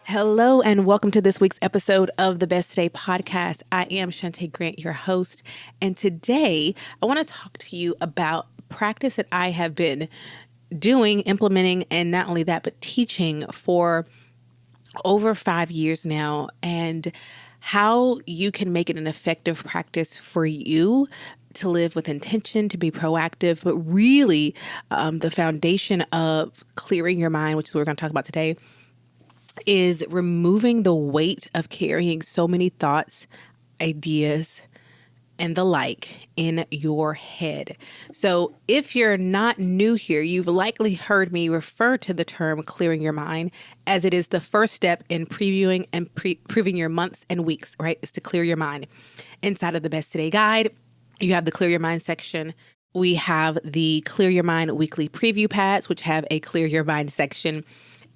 Hello and welcome to this week's episode of the Best Today podcast. I am Shantae Grant, your host, and today I want to talk to you about practice that I have been doing, implementing, and not only that, but teaching for over 5 years now, and how you can make it an effective practice for you to live with intention, to be proactive, but really the foundation of clearing your mind, which is what we're going to talk about today, is removing the weight of carrying so many thoughts, ideas, and the like in your head. So if you're not new here, you've likely heard me refer to the term clearing your mind, as it is the first step in previewing and proving your months and weeks, right? Is to clear your mind. Inside of the Best Today guide, you have the Clear Your Mind section. We have the Clear Your Mind weekly preview pads, which have a Clear Your Mind section.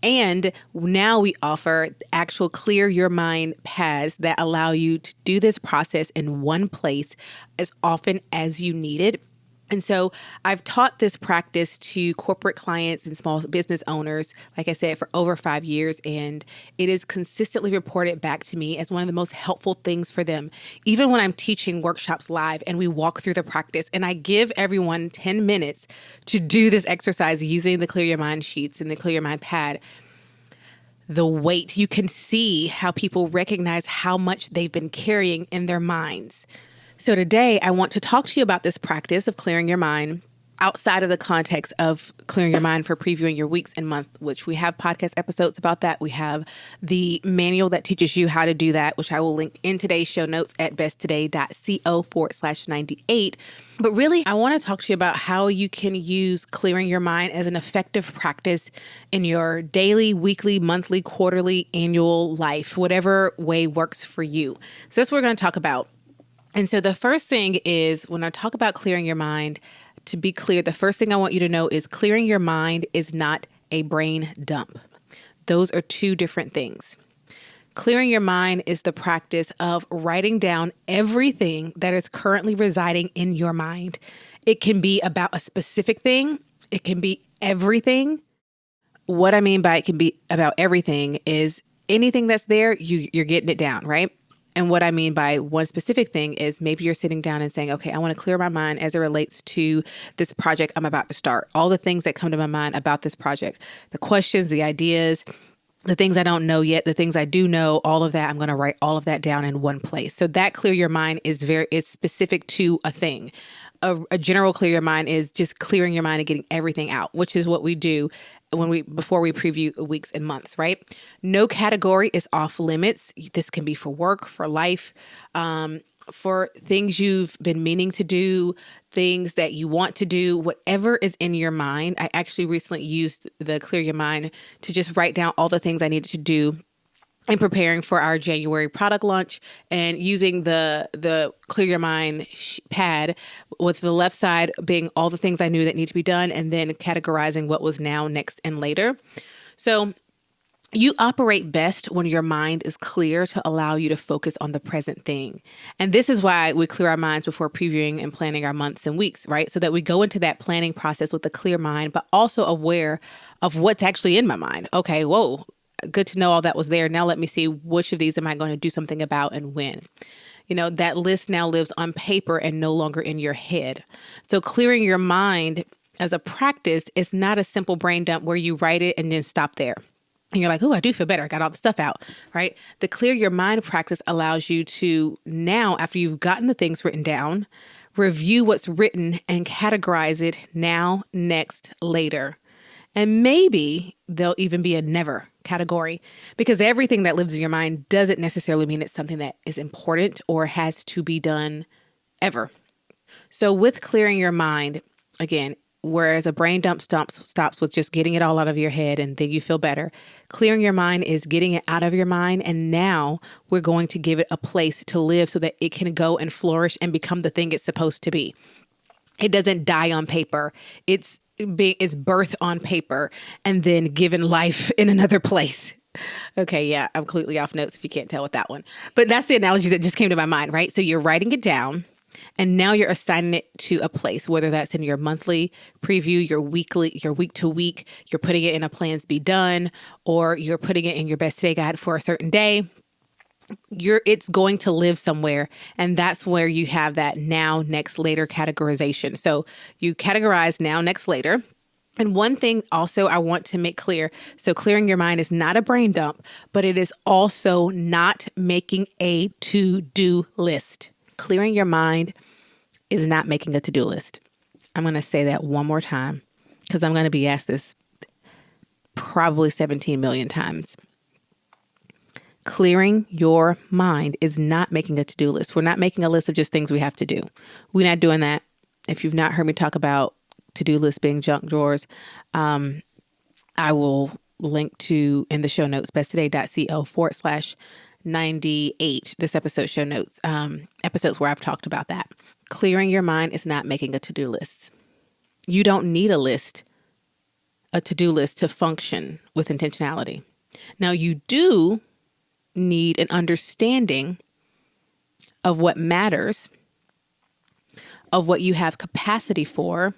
And now we offer actual Clear Your Mind pads that allow you to do this process in one place as often as you need it. And so I've taught this practice to corporate clients and small business owners, like I said, for over 5 years. And it is consistently reported back to me as one of the most helpful things for them. Even when I'm teaching workshops live and we walk through the practice and I give everyone 10 minutes to do this exercise using the Clear Your Mind sheets and the Clear Your Mind pad, the weight, you can see how people recognize how much they've been carrying in their minds. So today, I want to talk to you about this practice of clearing your mind outside of the context of clearing your mind for previewing your weeks and months, which we have podcast episodes about that. We have the manual that teaches you how to do that, which I will link in today's show notes at besttoday.co/98. But really, I want to talk to you about how you can use clearing your mind as an effective practice in your daily, weekly, monthly, quarterly, annual life, whatever way works for you. So that's what we're going to talk about. And so the first thing is, when I talk about clearing your mind, to be clear, the first thing I want you to know is clearing your mind is not a brain dump. Those are two different things. Clearing your mind is the practice of writing down everything that is currently residing in your mind. It can be about a specific thing. It can be everything. What I mean by it can be about everything is anything that's there, you're getting it down, right? And what I mean by one specific thing is maybe you're sitting down and saying, okay, I want to clear my mind as it relates to this project I'm about to start. All the things that come to my mind about this project, the questions, the ideas, the things I don't know yet, the things I do know, all of that, I'm going to write all of that down in one place. So that clear your mind is specific to a thing. A general clear your mind is just clearing your mind and getting everything out, which is what we do before we preview weeks and months, right? No category is off limits. This can be for work, for life, for things you've been meaning to do, things that you want to do, whatever is in your mind. I actually recently used the Clear Your Mind to just write down all the things I needed to do in preparing for our January product launch, and using the Clear Your Mind pad with the left side being all the things I knew that need to be done, and then categorizing what was now, next, and later. So you operate best when your mind is clear to allow you to focus on the present thing. And this is why we clear our minds before previewing and planning our months and weeks, right? So that we go into that planning process with a clear mind, but also aware of what's actually in my mind. Okay, whoa. Good to know all that was there. Now let me see which of these am I going to do something about and when. You know, that list now lives on paper and no longer in your head. So clearing your mind as a practice is not a simple brain dump where you write it and then stop there. And you're like, oh, I do feel better. I got all the stuff out, right? The clear your mind practice allows you to now, after you've gotten the things written down, review what's written and categorize it now, next, later. And maybe there'll even be a never category, because everything that lives in your mind doesn't necessarily mean it's something that is important or has to be done ever. So with clearing your mind, again, whereas a brain dump stops with just getting it all out of your head and then you feel better, clearing your mind is getting it out of your mind. And now we're going to give it a place to live so that it can go and flourish and become the thing it's supposed to be. It doesn't die on paper. It's birth on paper and then given life in another place. Okay, yeah, I'm completely off notes if you can't tell with that one. But that's the analogy that just came to my mind, right? So you're writing it down. And now you're assigning it to a place, whether that's in your monthly preview, your weekly, your week to week, you're putting it in a plans be done, or you're putting it in your best today guide for a certain day. It's going to live somewhere. And that's where you have that now, next, later categorization. So you categorize now, next, later. And one thing also I want to make clear, so clearing your mind is not a brain dump, but it is also not making a to-do list. Clearing your mind is not making a to-do list. I'm going to say that one more time because I'm going to be asked this probably 17 million times. Clearing your mind is not making a to-do list. We're not making a list of just things we have to do. We're not doing that. If you've not heard me talk about to-do lists being junk drawers, I will link to in the show notes, besttoday.co/98, this episode show notes, episodes where I've talked about that. Clearing your mind is not making a to-do list. You don't need a to-do list to function with intentionality. Now you do need an understanding of what matters, of what you have capacity for,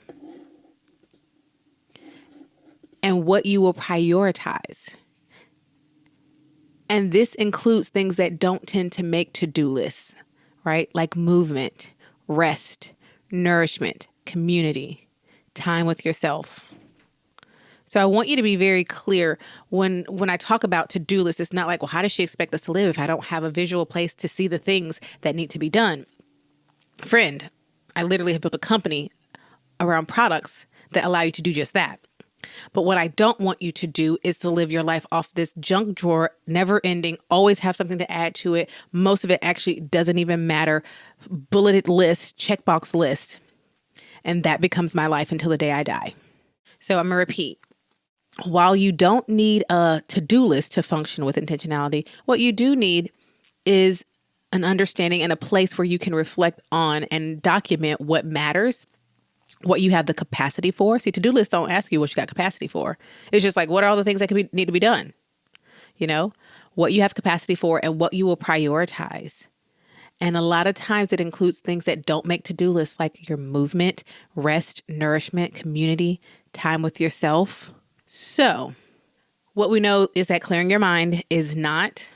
and what you will prioritize. And this includes things that don't tend to make to-do lists, right? Like movement, rest, nourishment, community, time with yourself. So I want you to be very clear when I talk about to-do lists, it's not like, well, how does she expect us to live if I don't have a visual place to see the things that need to be done? Friend, I literally have built a company around products that allow you to do just that. But what I don't want you to do is to live your life off this junk drawer, never ending, always have something to add to it. Most of it actually doesn't even matter. Bulleted list, checkbox list. And that becomes my life until the day I die. So I'm going to repeat. While you don't need a to-do list to function with intentionality, what you do need is an understanding and a place where you can reflect on and document what matters, what you have the capacity for. See, to-do lists don't ask you what you got capacity for. It's just like, what are all the things that need to be done? You know, what you have capacity for and what you will prioritize. And a lot of times it includes things that don't make to-do lists, like your movement, rest, nourishment, community, time with yourself. So what we know is that clearing your mind is not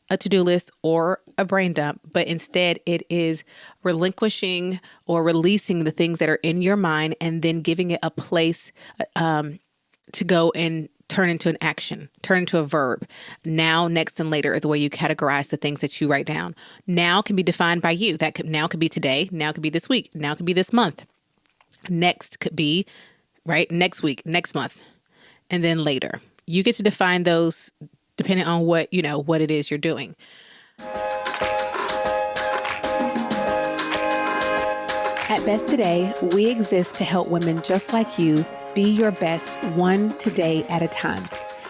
a to-do list or a brain dump, but instead it is relinquishing or releasing the things that are in your mind and then giving it a place to go and turn into an action, turn into a verb. Now, next, and later are the way you categorize the things that you write down. Now can be defined by you. Now could be today. Now could be this week. Now could be this month. Next could be, right, next week, next month, and then later. You get to define those depending on what it is you're doing. At Best Today, we exist to help women just like you be your best one today at a time.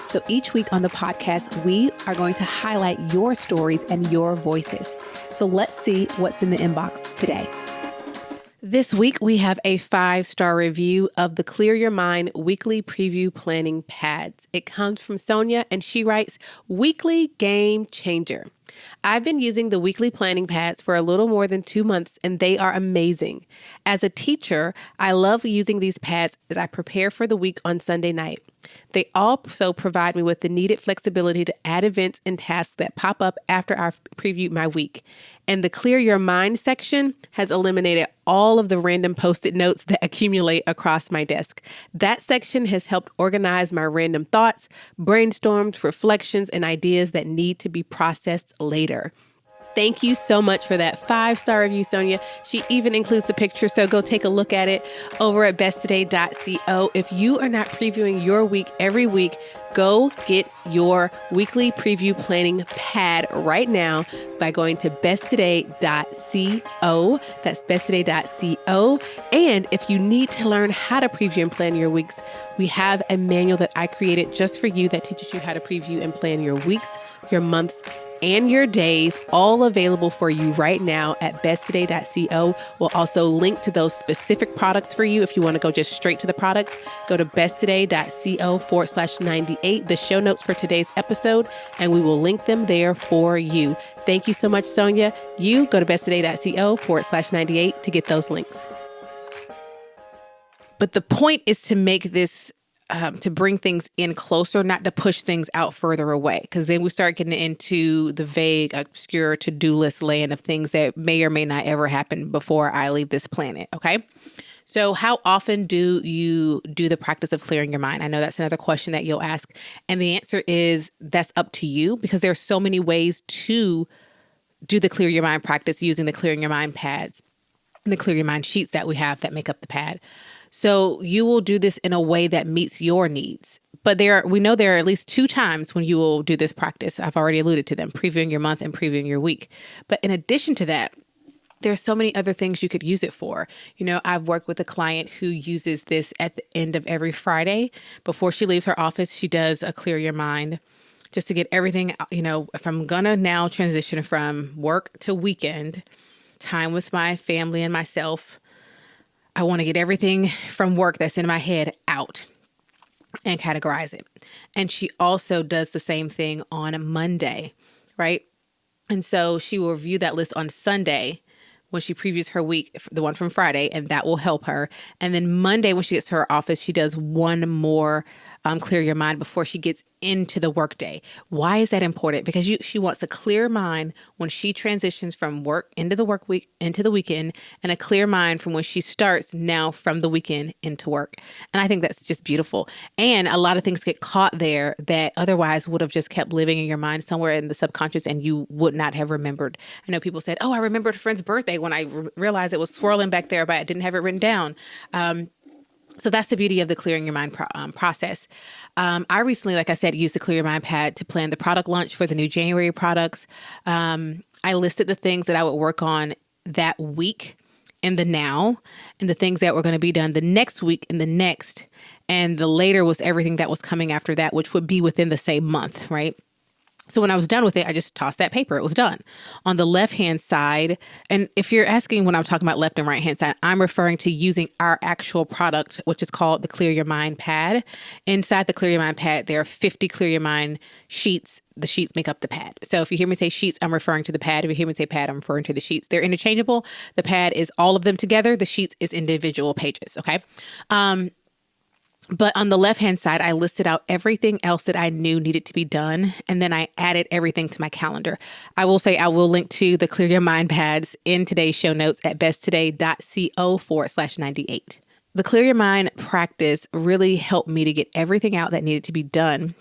So each week on the podcast, we are going to highlight your stories and your voices. So let's see what's in the inbox today. This week, we have a 5-star review of the Clear Your Mind weekly preview planning pads. It comes from Sonia, and she writes, "Weekly game changer. I've been using the weekly planning pads for a little more than 2 months, and they are amazing. As a teacher, I love using these pads as I prepare for the week on Sunday night. They also provide me with the needed flexibility to add events and tasks that pop up after I've previewed my week. And the Clear Your Mind section has eliminated all of the random Post-it notes that accumulate across my desk. That section has helped organize my random thoughts, brainstorms, reflections, and ideas that need to be processed later." Thank you so much for that 5-star review, Sonia. She even includes the picture, so go take a look at it over at besttoday.co. If you are not previewing your week every week, go get your weekly preview planning pad right now by going to besttoday.co. That's besttoday.co. And if you need to learn how to preview and plan your weeks, we have a manual that I created just for you that teaches you how to preview and plan your weeks, your months, and your days, all available for you right now at besttoday.co. We'll also link to those specific products for you. If you want to go just straight to the products, go to besttoday.co/98, the show notes for today's episode, and we will link them there for you. Thank you so much, Sonia. You go to besttoday.co/98 to get those links. But the point is to make this, to bring things in closer, not to push things out further away, because then we start getting into the vague, obscure to-do list land of things that may or may not ever happen before I leave this planet, okay? So how often do you do the practice of clearing your mind? I know that's another question that you'll ask. And the answer is that's up to you, because there are so many ways to do the clear your mind practice using the clearing your mind pads and the clear your mind sheets that we have that make up the pad. So you will do this in a way that meets your needs. But we know there are at least 2 times when you will do this practice. I've already alluded to them, previewing your month and previewing your week. But in addition to that, there's so many other things you could use it for. You know, I've worked with a client who uses this at the end of every Friday. Before she leaves her office, she does a clear your mind just to get everything, you know, if I'm going to now transition from work to weekend, time with my family and myself, I want to get everything from work that's in my head out and categorize it. And she also does the same thing on a Monday, right? And so she will review that list on Sunday when she previews her week, the one from Friday, and that will help her. And then Monday, when she gets to her office, she does one more clear your mind before she gets into the workday. Why is that important? Because she wants a clear mind when she transitions from work into the work week, into the weekend, and a clear mind from when she starts now from the weekend into work. And I think that's just beautiful. And a lot of things get caught there that otherwise would have just kept living in your mind somewhere in the subconscious and you would not have remembered. I know people said, oh, I remembered a friend's birthday when I realized it was swirling back there, but I didn't have it written down. So that's the beauty of the clearing your mind process. I recently, like I said, used the clear your mind pad to plan the product launch for the new January products. I listed the things that I would work on that week in the now, and the things that were going to be done the next week in the next. And the later was everything that was coming after that, which would be within the same month, right? So when I was done with it, I just tossed that paper. It was done. On the left-hand side, and if you're asking when I'm talking about left and right-hand side, I'm referring to using our actual product, which is called the Clear Your Mind Pad. Inside the Clear Your Mind Pad, there are 50 Clear Your Mind sheets. The sheets make up the pad. So if you hear me say sheets, I'm referring to the pad. If you hear me say pad, I'm referring to the sheets. They're interchangeable. The pad is all of them together. The sheets is individual pages, okay? But on the left-hand side, I listed out everything else that I knew needed to be done. And then I added everything to my calendar. I will say I will link to the Clear Your Mind pads in today's show notes at besttoday.co/98. The Clear Your Mind practice really helped me to get everything out that needed to be done.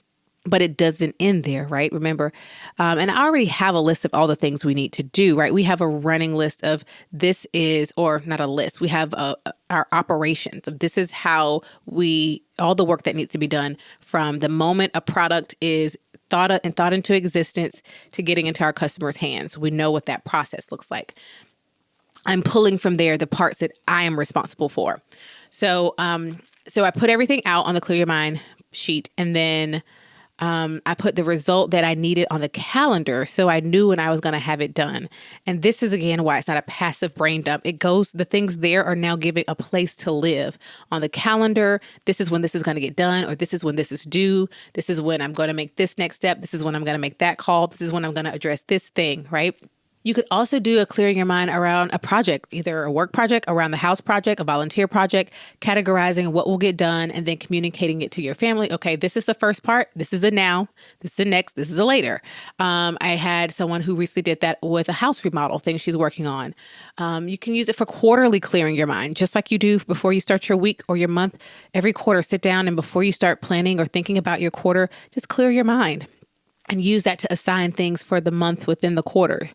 But it doesn't end there, right? Remember, and I already have a list of all the things we need to do, right? We have a running list of this is, or not a list, we have our operations. This is how all the work that needs to be done from the moment a product is thought into existence to getting into our customers' hands. We know what that process looks like. I'm pulling from there the parts that I am responsible for. So I put everything out on the Clear Your Mind sheet, and then I put the result that I needed on the calendar so I knew when I was going to have it done. And this is, again, why it's not a passive brain dump. The things there are now giving a place to live. On the calendar, this is when this is going to get done, or this is when this is due. This is when I'm going to make this next step. This is when I'm going to make that call. This is when I'm going to address this thing, right? You could also do a clearing your mind around a project, either a work project, around the house project, a volunteer project, categorizing what will get done and then communicating it to your family. Okay, this is the first part. This is the now. This is the next. This is the later. I had someone who recently did that with a house remodel thing she's working on. You can use it for quarterly clearing your mind, just like you do before you start your week or your month. Every quarter, sit down, and before you start planning or thinking about your quarter, just clear your mind. And use that to assign things for the month within the quarter.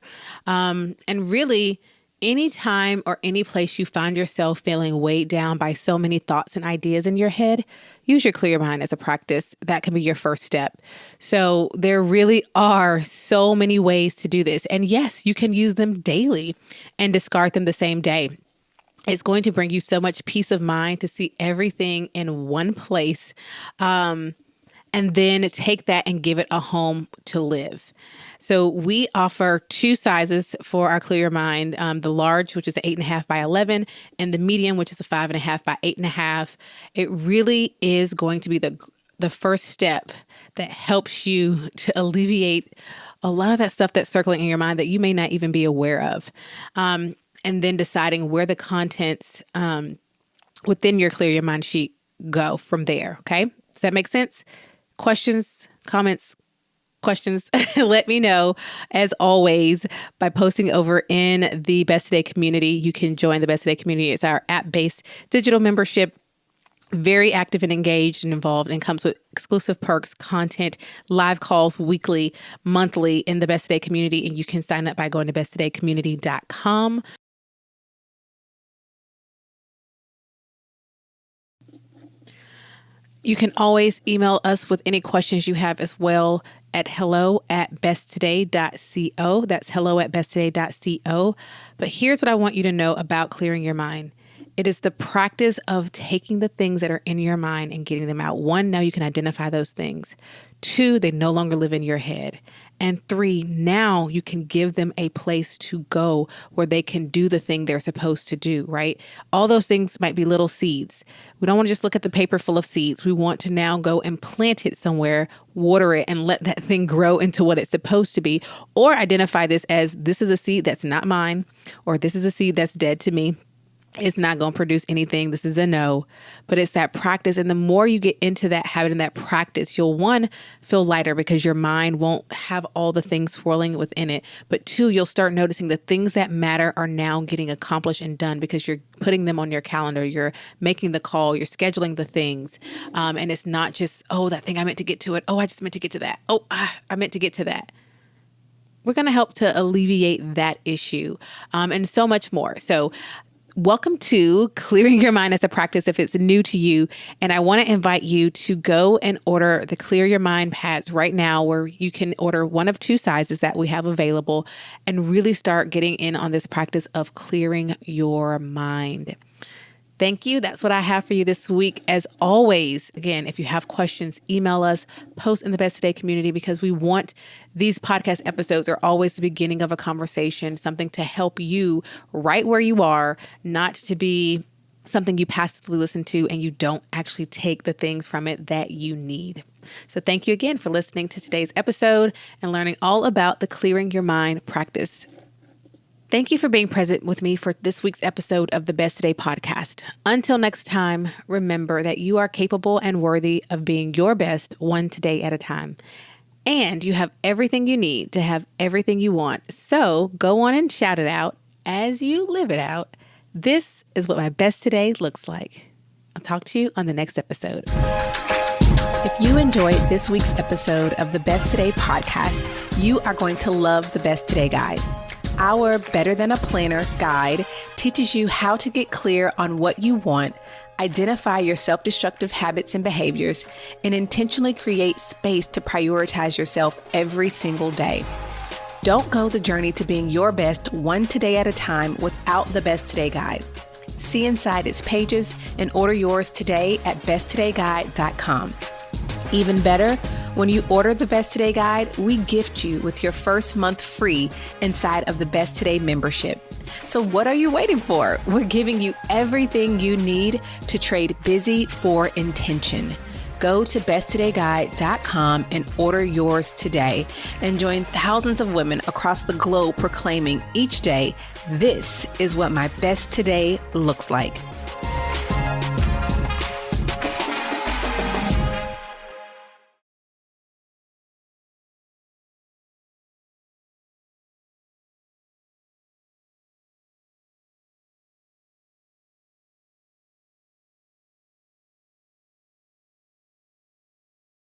And really, anytime or any place you find yourself feeling weighed down by so many thoughts and ideas in your head, use your clear mind as a practice. That can be your first step. So there really are so many ways to do this. And yes, you can use them daily and discard them the same day. It's going to bring you so much peace of mind to see everything in one place. and then take that and give it a home to live. So we offer 2 sizes for our Clear Your Mind, the large, which is an 8.5 by 11, and the medium, which is a 5.5 by 8.5. It really is going to be the first step that helps you to alleviate a lot of that stuff that's circling in your mind that you may not even be aware of. And then deciding where the contents within your Clear Your Mind sheet go from there. Okay. Does that make sense? Questions, comments, questions, let me know, as always, by posting over in the Best Today community. You can join the Best Today community. It's our app-based digital membership, very active and engaged and involved, and comes with exclusive perks, content, live calls weekly, monthly in the Best Today community. And you can sign up by going to besttodaycommunity.com. You can always email us with any questions you have as well at hello@besttoday.co. That's hello@besttoday.co. But here's what I want you to know about clearing your mind. It is the practice of taking the things that are in your mind and getting them out. 1, now you can identify those things. 2, they no longer live in your head. And 3, now you can give them a place to go where they can do the thing they're supposed to do, right? All those things might be little seeds. We don't want to just look at the paper full of seeds. We want to now go and plant it somewhere, water it, and let that thing grow into what it's supposed to be. Or identify this as, this is a seed that's not mine, or this is a seed that's dead to me. It's not going to produce anything. This is a no. But it's that practice. And the more you get into that habit and that practice, you'll, 1, feel lighter because your mind won't have all the things swirling within it. But 2, you'll start noticing the things that matter are now getting accomplished and done because you're putting them on your calendar. You're making the call. You're scheduling the things. And it's not just, oh, that thing I meant to get to it. Oh, I just meant to get to that. Oh, I meant to get to that. We're going to help to alleviate that issue and so much more. So welcome to Clearing Your Mind as a Practice if it's new to you. And I want to invite you to go and order the Clear Your Mind pads right now, where you can order one of 2 sizes that we have available and really start getting in on this practice of clearing your mind. Thank you. That's what I have for you this week. As always, again, if you have questions, email us, post in the Best Today community, because we want these podcast episodes are always the beginning of a conversation, something to help you right where you are, not to be something you passively listen to and you don't actually take the things from it that you need. So thank you again for listening to today's episode and learning all about the Clearing Your Mind practice. Thank you for being present with me for this week's episode of the Best Today podcast. Until next time, remember that you are capable and worthy of being your best one today at a time. And you have everything you need to have everything you want. So go on and shout it out as you live it out. This is what my best today looks like. I'll talk to you on the next episode. If you enjoyed this week's episode of the Best Today podcast, you are going to love the Best Today guide. Our Better Than a Planner guide teaches you how to get clear on what you want, identify your self-destructive habits and behaviors, and intentionally create space to prioritize yourself every single day. Don't go the journey to being your best one today at a time without the Best Today guide. See inside its pages and order yours today at besttodayguide.com. Even better, when you order the Best Today guide, we gift you with your first month free inside of the Best Today membership. So what are you waiting for? We're giving you everything you need to trade busy for intention. Go to besttodayguide.com and order yours today and join thousands of women across the globe proclaiming each day, this is what my best today looks like.